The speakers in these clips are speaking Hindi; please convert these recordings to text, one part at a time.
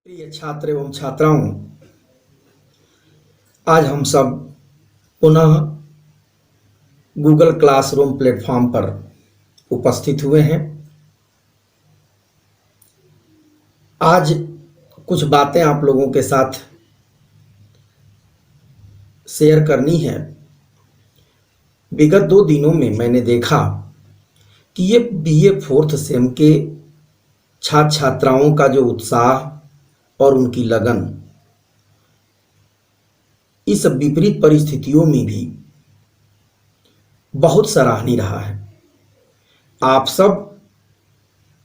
प्रिय छात्र एवं छात्राओं, आज हम सब पुनः गूगल क्लासरूम प्लेटफॉर्म पर उपस्थित हुए हैं। आज कुछ बातें आप लोगों के साथ शेयर करनी है। विगत 2 दिनों में मैंने देखा कि ये बीए 4th सेम के छात्र छात्राओं का जो उत्साह और उनकी लगन इस विपरीत परिस्थितियों में भी बहुत सराहनीय रहा है। आप सब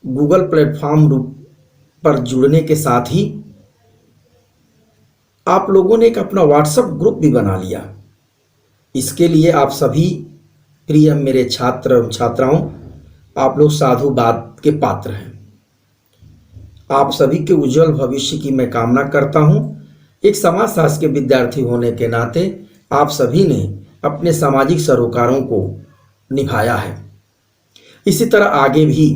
गूगल प्लेटफॉर्म पर जुड़ने के साथ ही आप लोगों ने एक अपना व्हाट्सएप ग्रुप भी बना लिया। इसके लिए आप सभी प्रिय मेरे छात्र एवं छात्राओं, आप लोग साधुवाद के पात्र हैं। आप सभी के उज्जवल भविष्य की मैं कामना करता हूं। एक समाजशास्त्र के विद्यार्थी होने के नाते आप सभी ने अपने सामाजिक सरोकारों को निभाया है। इसी तरह आगे भी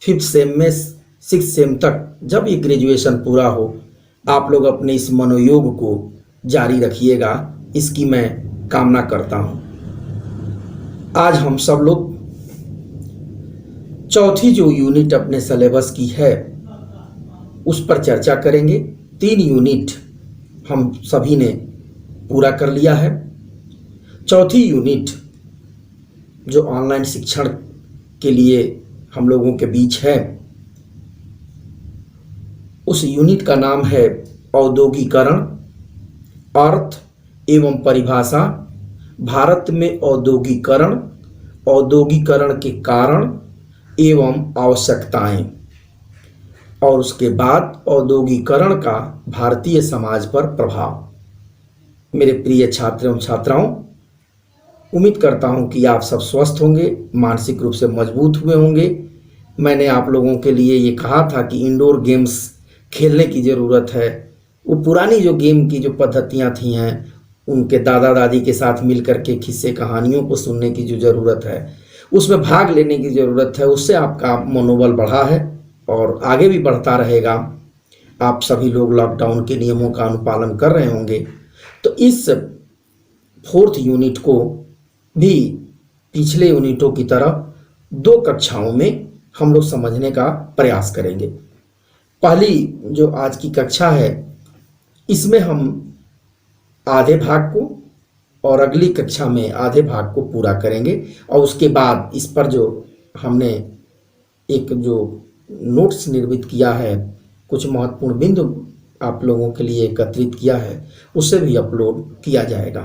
5th सेम में 6th सेम तक जब ये ग्रेजुएशन पूरा हो, आप लोग अपने इस मनोयोग को जारी रखिएगा, इसकी मैं कामना करता हूं। आज हम सब लोग चौथी जो यूनिट अपने सिलेबस की है उस पर चर्चा करेंगे। 3 यूनिट हम सभी ने पूरा कर लिया है। चौथी यूनिट जो ऑनलाइन शिक्षण के लिए हम लोगों के बीच है, उस यूनिट का नाम है औद्योगिकरण, अर्थ एवं परिभाषा, भारत में औद्योगिकरण, औद्योगिकरण के कारण एवं आवश्यकताएं, और उसके बाद औद्योगिकरण का भारतीय समाज पर प्रभाव। मेरे प्रिय छात्र एवं छात्राओं, उम्मीद करता हूं कि आप सब स्वस्थ होंगे, मानसिक रूप से मजबूत हुए होंगे। मैंने आप लोगों के लिए ये कहा था कि इंडोर गेम्स खेलने की ज़रूरत है। वो पुरानी जो गेम की जो पद्धतियाँ थी हैं, उनके दादा दादी के साथ मिल कर के किस्से कहानियों को सुनने की जो ज़रूरत है, उसमें भाग लेने की ज़रूरत है। उससे आपका मनोबल बढ़ा है और आगे भी बढ़ता रहेगा। आप सभी लोग लॉकडाउन के नियमों का अनुपालन कर रहे होंगे, तो इस 4th यूनिट को भी पिछले यूनिटों की तरह 2 कक्षाओं में हम लोग समझने का प्रयास करेंगे। पहली जो आज की कक्षा है, इसमें हम आधे भाग को और अगली कक्षा में आधे भाग को पूरा करेंगे, और उसके बाद इस पर जो हमने एक जो नोट्स निर्मित किया है, कुछ महत्वपूर्ण बिंदु आप लोगों के लिए एकत्रित किया है, उसे भी अपलोड किया जाएगा।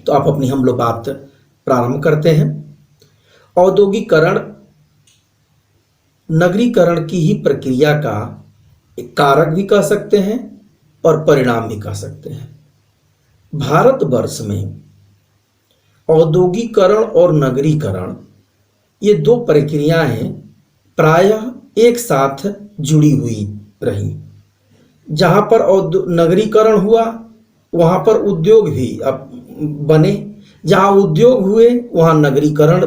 तो आप अपनी हम लोग बात प्रारंभ करते हैं। औद्योगिकरण नगरीकरण की ही प्रक्रिया का एक कारक भी कह सकते हैं और परिणाम भी कह सकते हैं। भारतवर्ष में औद्योगिकरण और नगरीकरण ये 2 प्रक्रियाएं प्रायः एक साथ जुड़ी हुई रही। जहाँ पर नगरीकरण हुआ वहाँ पर उद्योग भी अब बने, जहाँ उद्योग हुए वहाँ नगरीकरण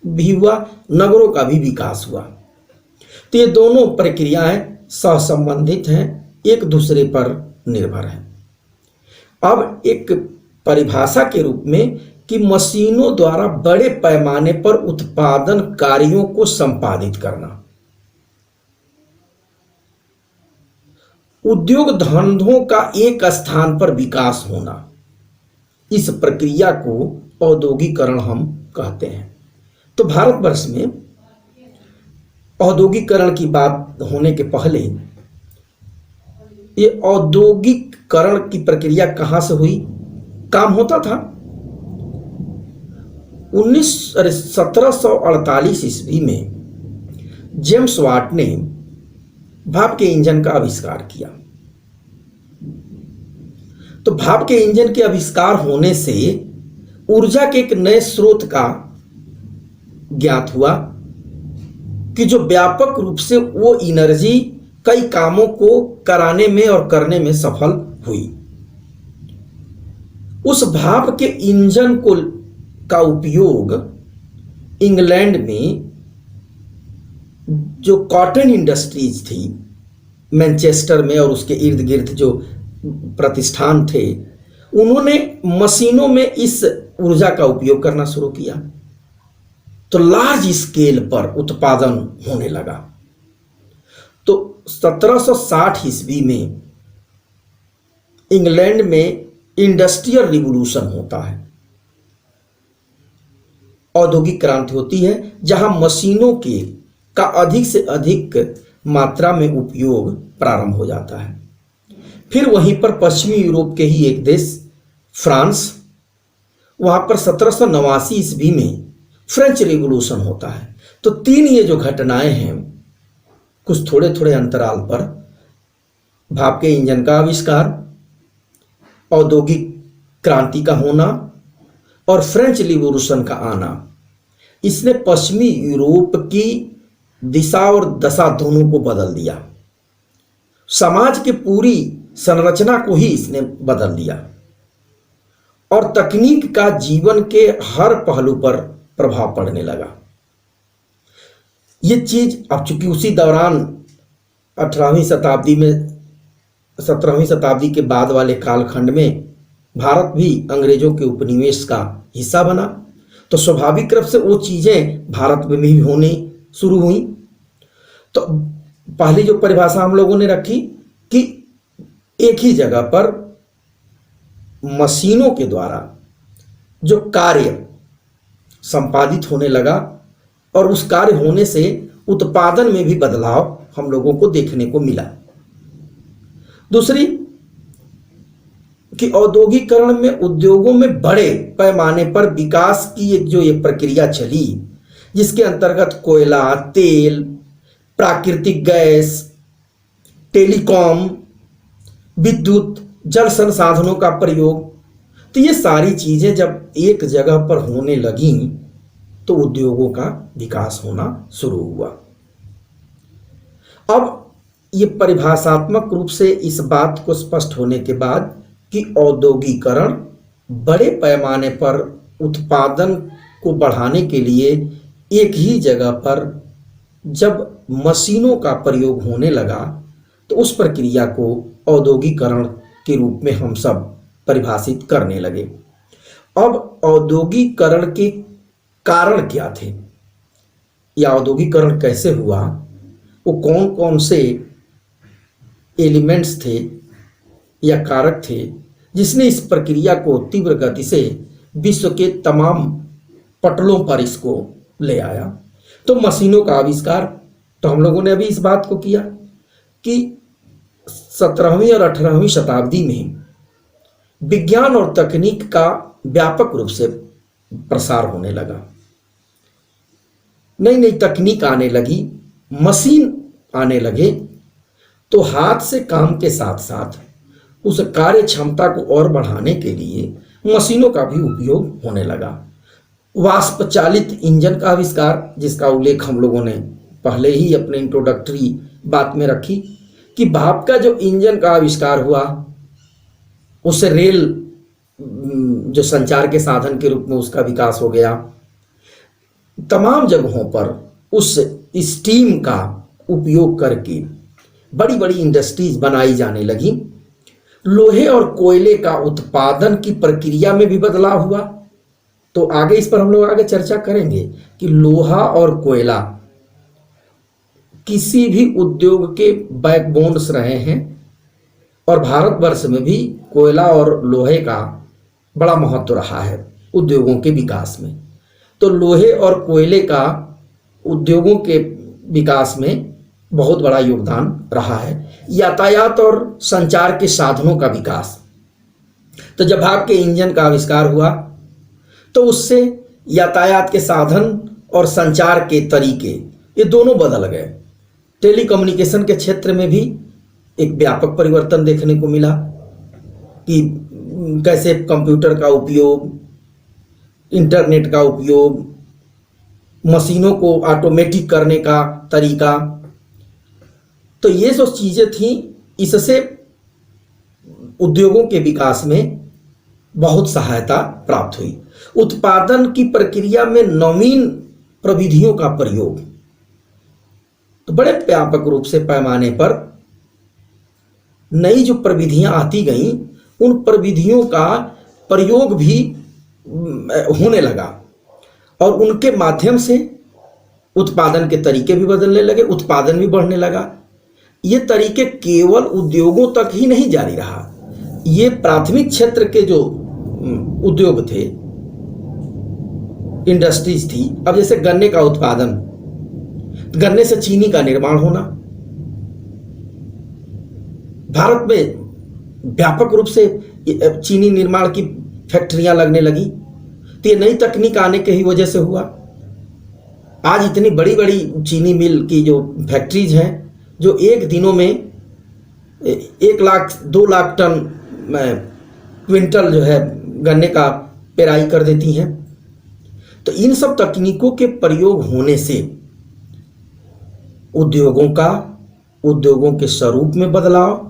भी हुआ, नगरों का भी विकास हुआ। तो ये दोनों प्रक्रियाएं सहसंबंधित हैं, एक दूसरे पर निर्भर हैं। अब एक परिभाषा के रूप में कि मशीनों द्वारा बड़े पैमाने पर उत्पादन कार्यों को संपादित करना, उद्योग धंधों का एक स्थान पर विकास होना, इस प्रक्रिया को औद्योगिकरण हम कहते हैं। तो भारतवर्ष में औद्योगिकरण की बात होने के पहले ये औद्योगिकरण की प्रक्रिया कहाँ से हुई? काम होता था 1748 ईस्वी में जेम्स वाट ने भाप के इंजन का आविष्कार किया। तो भाप के इंजन के आविष्कार होने से ऊर्जा के एक नए स्रोत का ज्ञात हुआ कि जो व्यापक रूप से वो एनर्जी कई कामों को कराने में और करने में सफल हुई। उस भाप के इंजन का उपयोग इंग्लैंड में जो कॉटन इंडस्ट्रीज थी मैनचेस्टर में और उसके इर्द गिर्द जो प्रतिष्ठान थे, उन्होंने मशीनों में इस ऊर्जा का उपयोग करना शुरू किया, तो लार्ज स्केल पर उत्पादन होने लगा। तो 1760 ईस्वी में इंग्लैंड में इंडस्ट्रियल रिवॉल्यूशन होता है, औद्योगिक क्रांति होती है, जहां मशीनों के का अधिक से अधिक मात्रा में उपयोग प्रारंभ हो जाता है। फिर वहीं पर पश्चिमी यूरोप के ही एक देश फ्रांस, वहां पर 1789 ईस्वी में फ्रेंच रिवॉल्यूशन होता है। तो तीन ये जो घटनाएं हैं, कुछ थोड़े थोड़े अंतराल पर, भाप के इंजन का आविष्कार, औद्योगिक क्रांति का होना और फ्रेंच रिवॉल्यूशन का आना, इसने पश्चिमी यूरोप की दिशा और दशा दोनों को बदल दिया। समाज की पूरी संरचना को ही इसने बदल दिया और तकनीक का जीवन के हर पहलू पर प्रभाव पड़ने लगा। ये चीज अब चूंकि उसी दौरान 18वीं शताब्दी में, 17वीं शताब्दी के बाद वाले कालखंड में भारत भी अंग्रेजों के उपनिवेश का हिस्सा बना, तो स्वाभाविक रूप से वो चीजें भारत में भी होनी शुरू हुई। तो पहली जो परिभाषा हम लोगों ने रखी कि एक ही जगह पर मशीनों के द्वारा जो कार्य संपादित होने लगा और उस कार्य होने से उत्पादन में भी बदलाव हम लोगों को देखने को मिला। दूसरी कि औद्योगिकरण में उद्योगों में बड़े पैमाने पर विकास की एक जो ये प्रक्रिया चली, जिसके अंतर्गत कोयला, तेल, प्राकृतिक गैस, टेलीकॉम, विद्युत, जल संसाधनों का प्रयोग, तो ये सारी चीजें जब एक जगह पर होने लगी तो उद्योगों का विकास होना शुरू हुआ। अब ये परिभाषात्मक रूप से इस बात को स्पष्ट होने के बाद कि औद्योगिकरण बड़े पैमाने पर उत्पादन को बढ़ाने के लिए एक ही जगह पर जब मशीनों का प्रयोग होने लगा, तो उस प्रक्रिया को औद्योगिकरण के रूप में हम सब परिभाषित करने लगे। अब औद्योगिकरण के कारण क्या थे या औद्योगिकरण कैसे हुआ, वो कौन कौन से एलिमेंट्स थे या कारक थे जिसने इस प्रक्रिया को तीव्र गति से विश्व के तमाम पटलों पर इसको ले आया। तो मशीनों का आविष्कार, तो हम लोगों ने अभी इस बात को किया कि 17वीं और 18वीं शताब्दी में विज्ञान और तकनीक का व्यापक रूप से प्रसार होने लगा, नई नई तकनीक आने लगी, मशीन आने लगे, तो हाथ से काम के साथ साथ उस कार्य क्षमता को और बढ़ाने के लिए मशीनों का भी उपयोग होने लगा। वाष्प चालित इंजन का आविष्कार, जिसका उल्लेख हम लोगों ने पहले ही अपने इंट्रोडक्टरी बात में रखी कि भाप का जो इंजन का आविष्कार हुआ, उससे रेल जो संचार के साधन के रूप में उसका विकास हो गया। तमाम जगहों पर उस स्टीम का उपयोग करके बड़ी बड़ी इंडस्ट्रीज बनाई जाने लगी। लोहे और कोयले का उत्पादन की प्रक्रिया में भी बदलाव हुआ। तो आगे इस पर हम लोग आगे चर्चा करेंगे कि लोहा और कोयला किसी भी उद्योग के बैकबोन्स रहे हैं और भारतवर्ष में भी कोयला और लोहे का बड़ा महत्व रहा है उद्योगों के विकास में। तो लोहे और कोयले का उद्योगों के विकास में बहुत बड़ा योगदान रहा है। यातायात और संचार के साधनों का विकास, तो जब भाप के इंजन का आविष्कार हुआ तो उससे यातायात के साधन और संचार के तरीके ये दोनों बदल गए। टेलीकम्युनिकेशन के क्षेत्र में भी एक व्यापक परिवर्तन देखने को मिला कि कैसे कंप्यूटर का उपयोग, इंटरनेट का उपयोग, मशीनों को ऑटोमेटिक करने का तरीका, तो ये जो चीज़ें थीं, इससे उद्योगों के विकास में बहुत सहायता प्राप्त हुई। उत्पादन की प्रक्रिया में नवीन प्रविधियों का प्रयोग, तो बड़े व्यापक रूप से पैमाने पर नई जो प्रविधियां आती गईं, उन प्रविधियों का प्रयोग भी होने लगा और उनके माध्यम से उत्पादन के तरीके भी बदलने लगे, उत्पादन भी बढ़ने लगा। ये तरीके केवल उद्योगों तक ही नहीं जारी रहा, ये प्राथमिक क्षेत्र के जो उद्योग थे, इंडस्ट्रीज थी। अब जैसे गन्ने का उत्पादन, गन्ने से चीनी का निर्माण होना, भारत में व्यापक रूप से चीनी निर्माण की फैक्ट्रियां लगने लगी। तो ये नई तकनीक आने के ही वजह से हुआ। आज इतनी बड़ी बड़ी चीनी मिल की जो फैक्ट्रीज हैं, जो एक दिनों में 1 लाख 2 लाख टन क्विंटल जो है गन्ने का पेराई कर देती हैं। तो इन सब तकनीकों के प्रयोग होने से उद्योगों के स्वरूप में बदलाव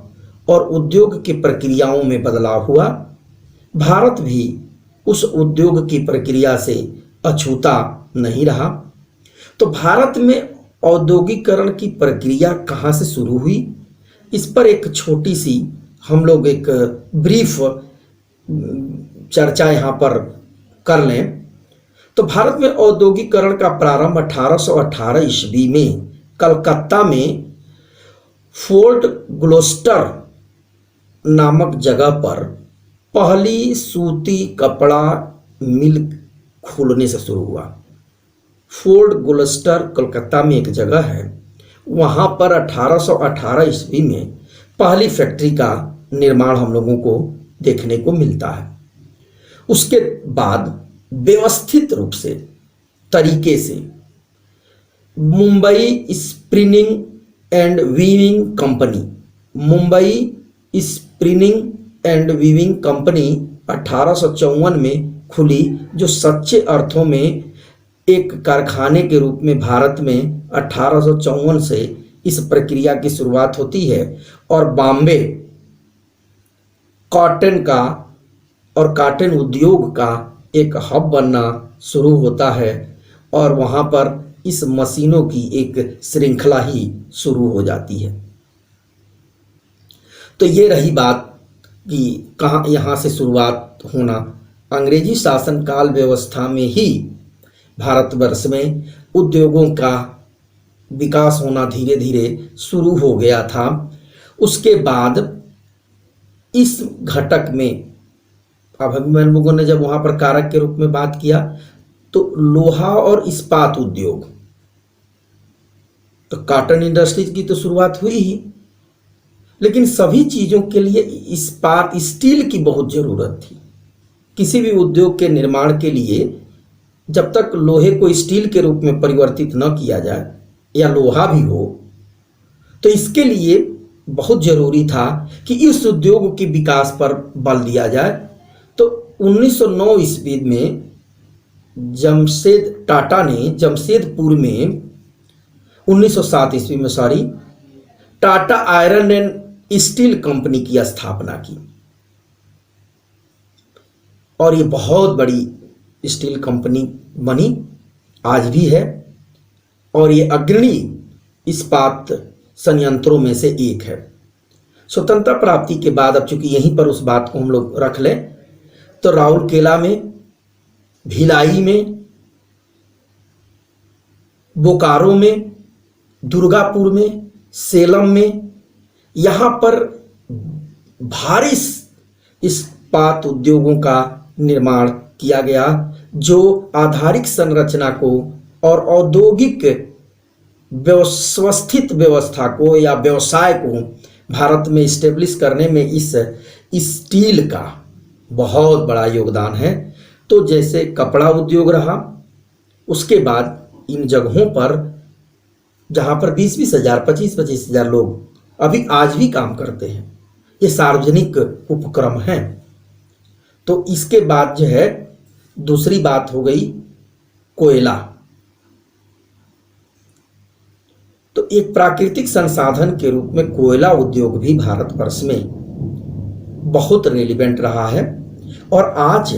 और उद्योग की प्रक्रियाओं में बदलाव हुआ। भारत भी उस उद्योग की प्रक्रिया से अछूता नहीं रहा। तो भारत में औद्योगिकरण की प्रक्रिया कहाँ से शुरू हुई, इस पर एक छोटी सी हम लोग एक ब्रीफ चर्चा यहाँ पर कर लें। तो भारत में औद्योगिकरण का प्रारंभ 1818 ईस्वी में कलकत्ता में फोर्ट ग्लोस्टर नामक जगह पर पहली सूती कपड़ा मिल खुलने से शुरू हुआ। फोर्ट ग्लोस्टर कलकत्ता में एक जगह है, वहाँ पर 1818 ईस्वी में पहली फैक्ट्री का निर्माण हम लोगों को देखने को मिलता है। उसके बाद व्यवस्थित रूप से तरीके से Mumbai spinning and weaving company 1854 में खुली, जो सच्चे अर्थों में एक कारखाने के रूप में भारत में 1854 से इस प्रक्रिया की शुरुआत होती है और बॉम्बे कॉटन उद्योग का एक हब बनना शुरू होता है और वहाँ पर इस मशीनों की एक श्रृंखला ही शुरू हो जाती है। तो ये रही बात कि कहाँ यहाँ से शुरुआत होना। अंग्रेजी शासनकाल व्यवस्था में ही भारतवर्ष में उद्योगों का विकास होना धीरे धीरे शुरू हो गया था। उसके बाद इस घटक में अब हम लोगों ने जब वहाँ पर कारक के रूप में बात किया तो लोहा और इस्पात उद्योग, तो कॉटन इंडस्ट्रीज की तो शुरुआत हुई ही, लेकिन सभी चीज़ों के लिए स्टील की बहुत ज़रूरत थी। किसी भी उद्योग के निर्माण के लिए जब तक लोहे को स्टील के रूप में परिवर्तित न किया जाए या लोहा भी हो, तो इसके लिए बहुत ज़रूरी था कि इस उद्योग के विकास पर बल दिया जाए। तो 1909 ईस्वी में टाटा ने जमशेदपुर में 1907 ईस्वी में Tata iron and steel company की स्थापना की और ये बहुत बड़ी स्टील कंपनी बनी, आज भी है और ये अग्रणी इस्पात संयंत्रों में से एक है। स्वतंत्रता प्राप्ति के बाद, अब चूंकि यहीं पर उस बात को हम लोग रख लें, तो राउरकेला में, भिलाई में, बोकारो में, दुर्गापुर में, सेलम में, यहाँ पर भारी इस्पात उद्योगों का निर्माण किया गया, जो आधारिक संरचना को और औद्योगिक व्यवस्थित व्यवस्था को या व्यवसाय को भारत में इस्टेब्लिश करने में इस स्टील का बहुत बड़ा योगदान है। तो जैसे कपड़ा उद्योग रहा, उसके बाद इन जगहों पर जहाँ पर 20-20 हज़ार 25-25 हज़ार लोग अभी आज भी काम करते हैं, ये सार्वजनिक उपक्रम हैं। तो इसके बाद जो है दूसरी बात हो गई कोयला। तो एक प्राकृतिक संसाधन के रूप में कोयला उद्योग भी भारतवर्ष में बहुत रेलिवेंट रहा है। और आज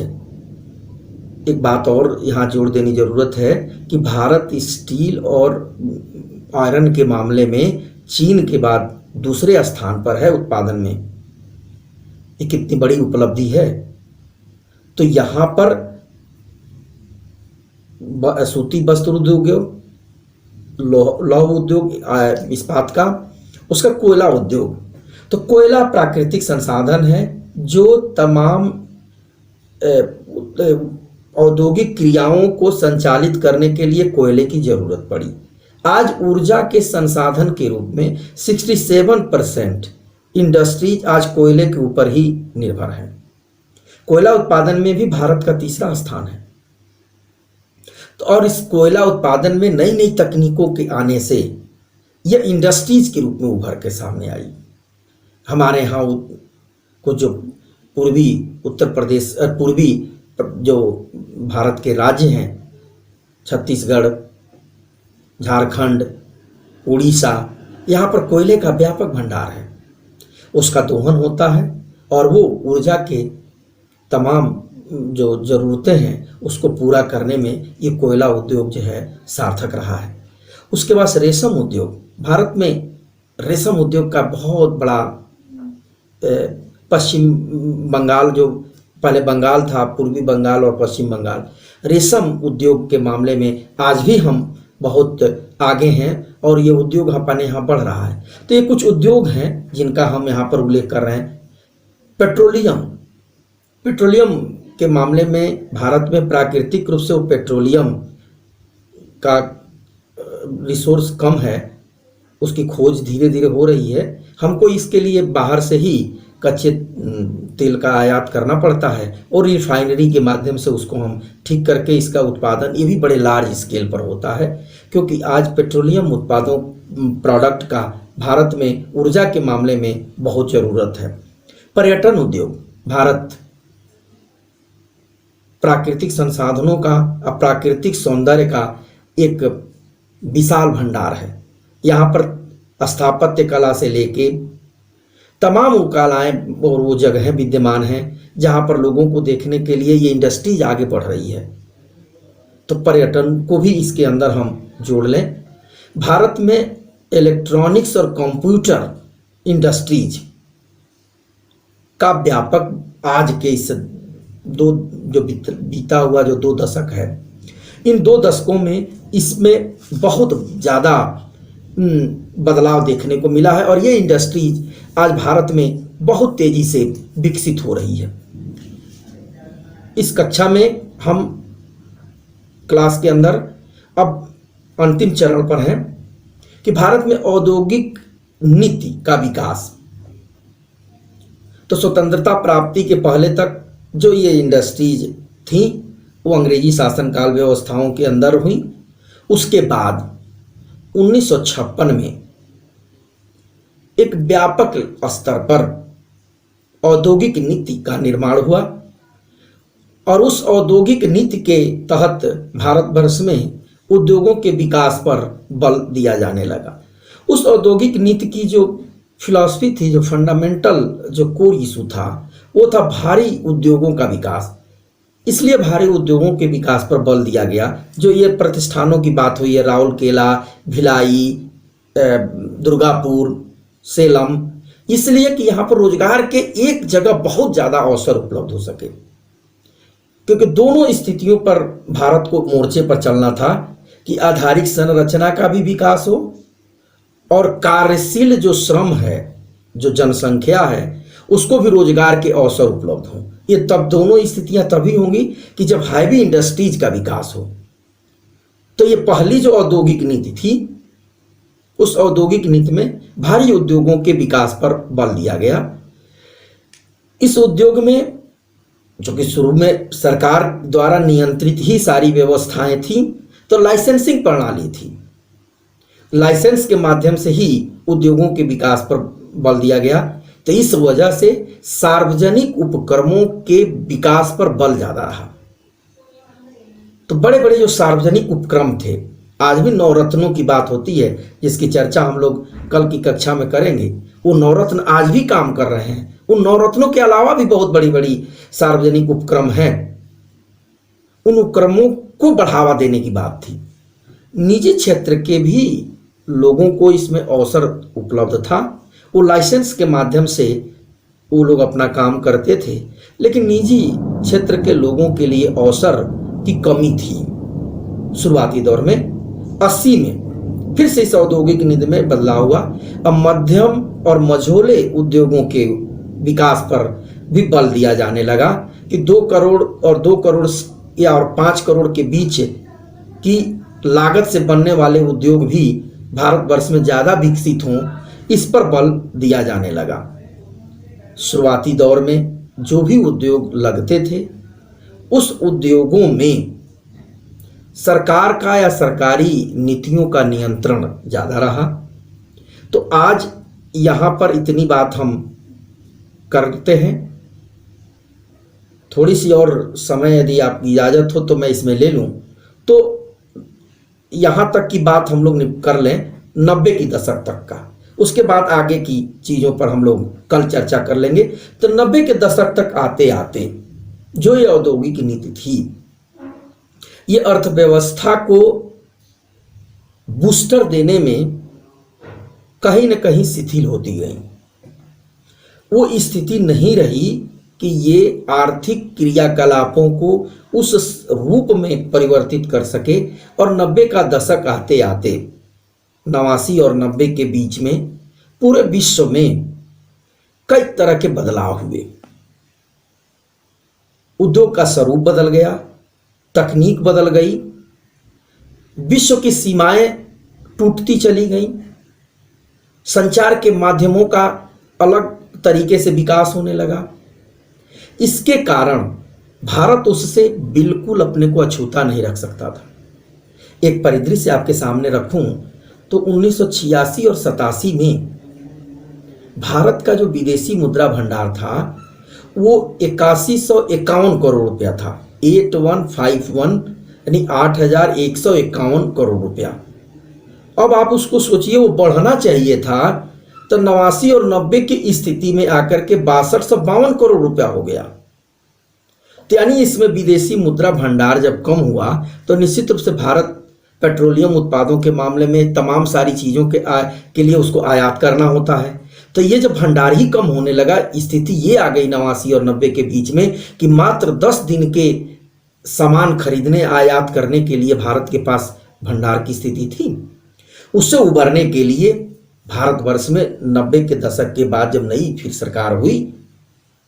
एक बात और यहाँ जोड़ देनी जरूरत है कि भारत स्टील और आयरन के मामले में चीन के बाद दूसरे स्थान पर है उत्पादन में। ये कितनी बड़ी उपलब्धि है। तो यहाँ पर सूती वस्त्र उद्योग, लौह उद्योग, इस्पात का, उसका कोयला उद्योग। तो कोयला प्राकृतिक संसाधन है जो तमाम औद्योगिक क्रियाओं को संचालित करने के लिए कोयले की जरूरत पड़ी। आज ऊर्जा के संसाधन के रूप में 67% इंडस्ट्रीज आज कोयले के ऊपर ही निर्भर है। कोयला उत्पादन में भी भारत का तीसरा स्थान है। तो और इस कोयला उत्पादन में नई नई तकनीकों के आने से यह इंडस्ट्रीज के रूप में उभर के सामने आई। हमारे यहाँ कुछ जो पूर्वी उत्तर प्रदेश, पूर्वी जो भारत के राज्य हैं, छत्तीसगढ़, झारखंड, उड़ीसा, यहाँ पर कोयले का व्यापक भंडार है। उसका दोहन होता है और वो ऊर्जा के तमाम जो ज़रूरतें हैं उसको पूरा करने में ये कोयला उद्योग जो है सार्थक रहा है। उसके बाद रेशम उद्योग। भारत में रेशम उद्योग का बहुत बड़ा, पश्चिम बंगाल, जो पहले बंगाल था, पूर्वी बंगाल और पश्चिम बंगाल, रेशम उद्योग के मामले में आज भी हम बहुत आगे हैं और ये उद्योग अपने यहाँ बढ़ रहा है। तो ये कुछ उद्योग हैं जिनका हम यहाँ पर उल्लेख कर रहे हैं। पेट्रोलियम के मामले में भारत में प्राकृतिक रूप से वो पेट्रोलियम का रिसोर्स कम है, उसकी खोज धीरे धीरे हो रही है। हमको इसके लिए बाहर से ही कच्चे तेल का आयात करना पड़ता है और रिफाइनरी के माध्यम से उसको हम ठीक करके इसका उत्पादन, ये भी बड़े लार्ज स्केल पर होता है, क्योंकि आज पेट्रोलियम उत्पादों प्रोडक्ट का भारत में ऊर्जा के मामले में बहुत ज़रूरत है। पर्यटन उद्योग। भारत प्राकृतिक संसाधनों का, प्राकृतिक सौंदर्य का एक विशाल भंडार है। यहाँ पर स्थापत्य कला से लेके तमाम वो कलाएँ और वो जगहें विद्यमान हैं जहाँ पर लोगों को देखने के लिए ये इंडस्ट्रीज आगे बढ़ रही है। तो पर्यटन को भी इसके अंदर हम जोड़ लें। भारत में इलेक्ट्रॉनिक्स और कंप्यूटर इंडस्ट्रीज का व्यापक, आज के इस बीता हुआ जो 2 दशक है, इन 2 दशकों में इसमें बहुत ज़्यादा बदलाव देखने को मिला है और ये इंडस्ट्रीज आज भारत में बहुत तेज़ी से विकसित हो रही है। इस कक्षा में हम क्लास के अंदर अब अंतिम चरण पर हैं कि भारत में औद्योगिक नीति का विकास। तो स्वतंत्रता प्राप्ति के पहले तक जो ये इंडस्ट्रीज थी वो अंग्रेजी शासनकाल व्यवस्थाओं के अंदर हुई। उसके बाद 1956 में एक व्यापक स्तर पर औद्योगिक नीति का निर्माण हुआ और उस औद्योगिक नीति के तहत भारतवर्ष में उद्योगों के विकास पर बल दिया जाने लगा। उस औद्योगिक नीति की जो फिलॉसफी थी, जो फंडामेंटल, जो कोर इशू था, वो था भारी उद्योगों का विकास। इसलिए भारी उद्योगों के विकास पर बल दिया गया। जो ये प्रतिष्ठानों की बात हुई है, राउरकेला, भिलाई, दुर्गापुर, सेलम, इसलिए कि यहाँ पर रोजगार के एक जगह बहुत ज़्यादा अवसर उपलब्ध हो सके, क्योंकि दोनों स्थितियों पर भारत को मोर्चे पर चलना था कि आधारिक संरचना का भी विकास हो और कार्यशील जो श्रम है, जो जनसंख्या है, उसको भी रोजगार के अवसर उपलब्ध हों। ये तब दोनों स्थितियां तभी होंगी कि जब हैवी इंडस्ट्रीज का विकास हो। तो ये पहली जो औद्योगिक नीति थी, उस औद्योगिक नीति में भारी उद्योगों के विकास पर बल दिया गया। इस उद्योग में, जो कि शुरू में सरकार द्वारा नियंत्रित ही सारी व्यवस्थाएं थी, तो लाइसेंसिंग प्रणाली थी। लाइसेंस के माध्यम से ही उद्योगों के विकास पर बल दिया गया। तो इस वजह से सार्वजनिक उपक्रमों के विकास पर बल ज़्यादा रहा। तो बड़े बड़े जो सार्वजनिक उपक्रम थे, आज भी नवरत्नों की बात होती है जिसकी चर्चा हम लोग कल की कक्षा में करेंगे। वो नवरत्न आज भी काम कर रहे हैं। उन नवरत्नों के अलावा भी बहुत बड़ी बड़ी सार्वजनिक उपक्रम हैं। उन उपक्रमों को बढ़ावा देने की बात थी। निजी क्षेत्र के भी लोगों को इसमें अवसर उपलब्ध था वो लाइसेंस के माध्यम से वो लोग अपना काम करते थे, लेकिन निजी क्षेत्र के लोगों के लिए अवसर की कमी थी। शुरुआती दौर में 80 में फिर से इस औद्योगिक नीति में बदलाव हुआ। अब मध्यम और मझोले उद्योगों के विकास पर भी बल दिया जाने लगा कि 2 करोड़ और 2 करोड़ या और 5 करोड़ के बीच की लागत से बनने वाले उद्योग भी भारतवर्ष में ज़्यादा विकसित हों, इस पर बल दिया जाने लगा। शुरुआती दौर में जो भी उद्योग लगते थे उस उद्योगों में सरकार का या सरकारी नीतियों का नियंत्रण ज़्यादा रहा। तो आज यहाँ पर इतनी बात हम करते हैं। थोड़ी सी और समय यदि आपकी इजाज़त हो तो मैं इसमें ले लूँ, तो यहाँ तक की बात हम लोग कर लें 90 की दशक तक का। उसके बाद आगे की चीज़ों पर हम लोग कल चर्चा कर लेंगे। तो 90 के दशक तक आते आते जो ये औद्योगिक नीति थी, ये अर्थव्यवस्था को बूस्टर देने में कहीं न कहीं शिथिल होती गई। वो स्थिति नहीं रही कि ये आर्थिक क्रियाकलापों को उस रूप में परिवर्तित कर सके। और 90 का दशक आते आते 89 और 90 के बीच में पूरे विश्व में कई तरह के बदलाव हुए। उद्योग का स्वरूप बदल गया, तकनीक बदल गई, विश्व की सीमाएं टूटती चली गई, संचार के माध्यमों का अलग तरीके से विकास होने लगा। इसके कारण भारत उससे बिल्कुल अपने को अछूता नहीं रख सकता था। एक परिदृश्य आपके सामने रखूं तो 1986 और 87 में भारत का जो विदेशी मुद्रा भंडार था वो 8151 करोड़ रुपया था। 8151 यानी 8151 करोड़ रुपया। अब आप उसको सोचिए, वो बढ़ना चाहिए था तो 89 और 90 की स्थिति में आकर के 6252 करोड़ रुपया हो गया। तो यानी इसमें विदेशी मुद्रा भंडार जब कम हुआ तो निश्चित रूप से भारत पेट्रोलियम उत्पादों के मामले में तमाम सारी चीज़ों के लिए उसको आयात करना होता है। तो ये जब भंडार ही कम होने लगा, स्थिति ये आ गई 89 और 90 के बीच में कि मात्र 10 दिन के सामान खरीदने आयात करने के लिए भारत के पास भंडार की स्थिति थी। उससे उबरने के लिए भारतवर्ष में 90 के दशक के बाद जब नई फिर सरकार हुई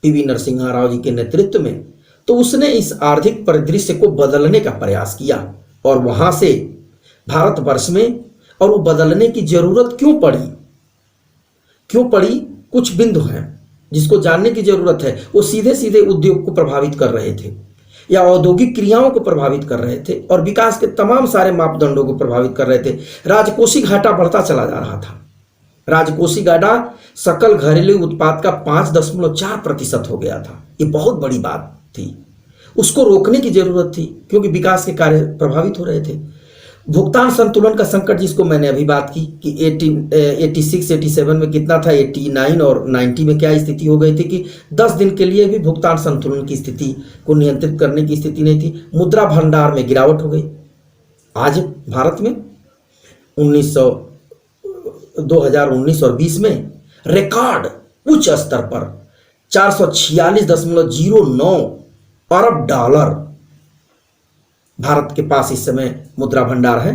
पीवी नरसिम्हा राव जी के नेतृत्व में, तो उसने इस आर्थिक परिदृश्य को बदलने का प्रयास किया। और वहाँ से भारतवर्ष में, और वो बदलने की जरूरत क्यों पड़ी, कुछ बिंदु हैं जिसको जानने की जरूरत है। वो सीधे सीधे उद्योग को प्रभावित कर रहे थे या औद्योगिक क्रियाओं को प्रभावित कर रहे थे और विकास के तमाम सारे मापदंडों को प्रभावित कर रहे थे। राजकोषीय घाटा बढ़ता चला जा रहा था। राजकोषीय घाटा सकल घरेलू उत्पाद का 5.4% हो गया था। ये बहुत बड़ी बात थी। उसको रोकने की जरूरत थी क्योंकि विकास के कार्य प्रभावित हो रहे थे। भुगतान संतुलन का संकट, जिसको मैंने अभी बात की कि 86 87 में कितना था, 89 और 90 में क्या स्थिति हो गई थी कि 10 दिन के लिए भी भुगतान संतुलन की स्थिति को नियंत्रित करने की स्थिति नहीं थी। मुद्रा भंडार में गिरावट हो गई। आज भारत में 2019 और 20 में रिकॉर्ड उच्च स्तर पर 446.09 अरब डॉलर भारत के पास इस समय मुद्रा भंडार है।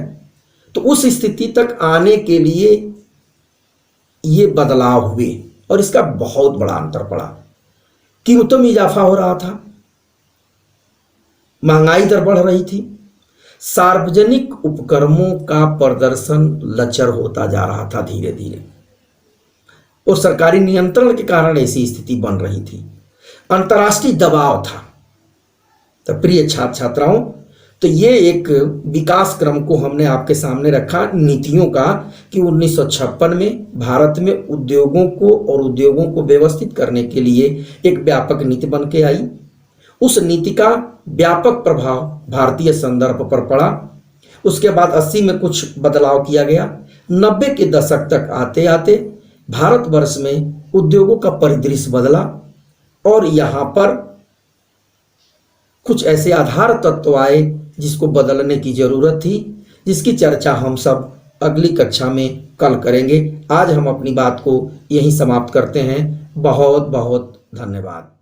तो उस स्थिति तक आने के लिए ये बदलाव हुए और इसका बहुत बड़ा अंतर पड़ा। कीमतों में इजाफा हो रहा था, महंगाई दर बढ़ रही थी, सार्वजनिक उपक्रमों का प्रदर्शन लचर होता जा रहा था धीरे धीरे, और सरकारी नियंत्रण के कारण ऐसी स्थिति बन रही थी। अंतर्राष्ट्रीय दबाव था। तो प्रिय छात्र छात्राओं, तो ये एक विकास क्रम को हमने आपके सामने रखा नीतियों का कि 1956 में भारत में उद्योगों को व्यवस्थित करने के लिए एक व्यापक नीति बन के आई। उस नीति का व्यापक प्रभाव भारतीय संदर्भ पर पड़ा। उसके बाद 80 में कुछ बदलाव किया गया। 90 के दशक तक आते आते भारतवर्ष में उद्योगों का परिदृश्य बदला और यहाँ पर कुछ ऐसे आधार तत्व आए जिसको बदलने की जरूरत थी, जिसकी चर्चा हम सब अगली कक्षा में कल करेंगे। आज हम अपनी बात को यहीं समाप्त करते हैं। बहुत बहुत धन्यवाद।